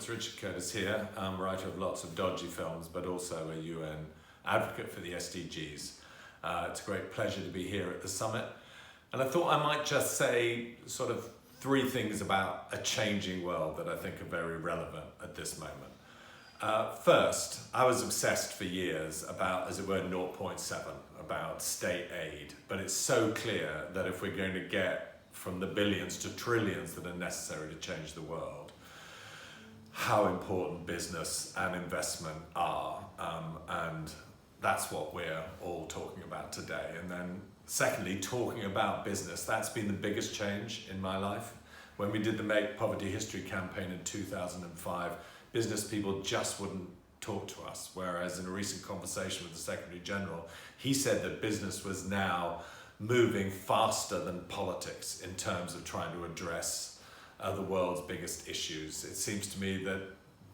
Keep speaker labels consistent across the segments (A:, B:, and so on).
A: it's Richard Curtis here. I'm a writer of lots of dodgy films, but also a UN advocate for the SDGs. It's a great pleasure to be here at the summit. And I thought I might just say sort of three things about a changing world that I think are very relevant at this moment. First, I was obsessed for years about, as it were, 0.7, about state aid. But it's so clear that if we're going to get from the billions to trillions that are necessary to change the world, how important business and investment are. And that's what we're all talking about today. And then secondly, talking about business, that's been the biggest change in my life. When we did the Make Poverty History campaign in 2005, business people just wouldn't talk to us. Whereas in a recent conversation with the Secretary General, he said that business was now moving faster than politics in terms of trying to address the world's biggest issues. It seems to me that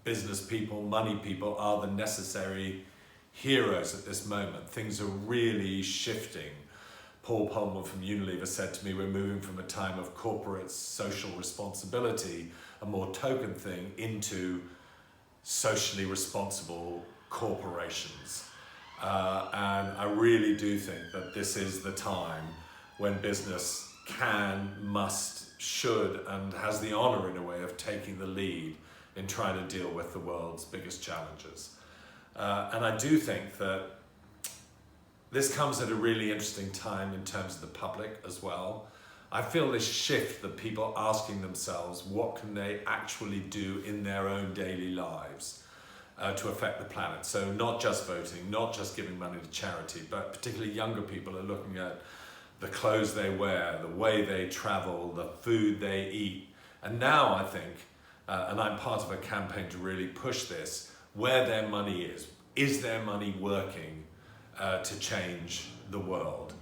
A: business people, money people are the necessary heroes at this moment. Things are really shifting. Paul Polman from Unilever said to me, we're moving from a time of corporate social responsibility, a more token thing, into socially responsible corporations. And I really do think that this is the time when business can, must, should, and has the honor in a way of taking the lead in trying to deal with the world's biggest challenges. And I do think that this comes at a really interesting time in terms of the public as well. I feel this shift that people asking themselves, what can they actually do in their own daily lives to affect the planet? So not just voting, not just giving money to charity, but particularly younger people are looking at the clothes they wear, the way they travel, the food they eat. And now I think, and I'm part of a campaign to really push this, where their money is their money working to change the world?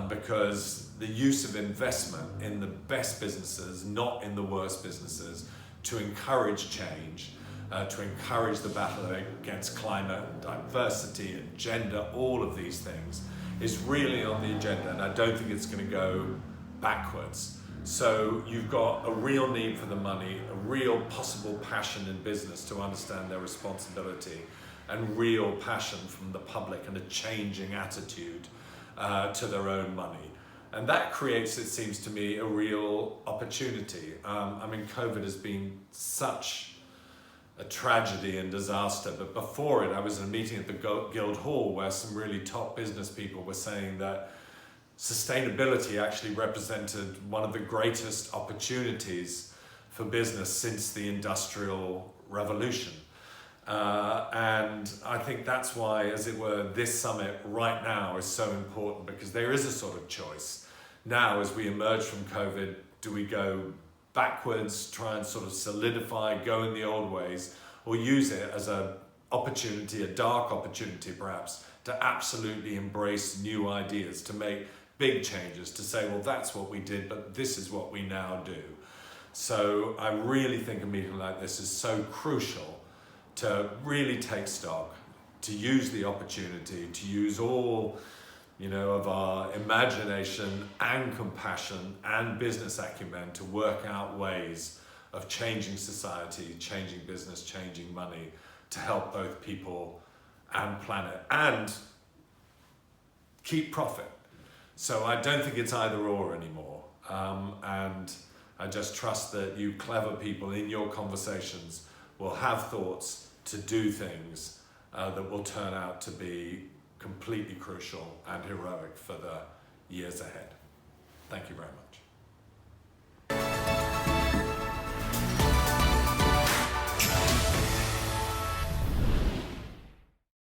A: Because the use of investment in the best businesses, not in the worst businesses, to encourage change, to encourage the battle against climate, diversity and gender, all of these things, is really on the agenda, and I don't think it's going to go backwards. So you've got a real need for the money, a real possible passion in business to understand their responsibility, and real passion from the public and a changing attitude to their own money. And that creates, it seems to me, a real opportunity. I mean, COVID has been such a tragedy and disaster, but before it, I was in a meeting at the Guildhall where some really top business people were saying that sustainability actually represented one of the greatest opportunities for business since the Industrial Revolution. And I think that's why, as it were, this summit right now is so important, because there is a sort of choice. Now, as we emerge from COVID, do we go backwards, try and sort of solidify, go in the old ways, or use it as an opportunity, a dark opportunity perhaps, to absolutely embrace new ideas, to make big changes, to say, well, that's what we did, but this is what we now do. So I really think a meeting like this is so crucial to really take stock, to use the opportunity, to use all of our imagination and compassion and business acumen to work out ways of changing society, changing business, changing money, to help both people and planet, and keep profit. So I don't think it's either or anymore. And I just trust that you clever people in your conversations will have thoughts to do things that will turn out to be completely crucial and heroic for the years ahead. Thank you very much.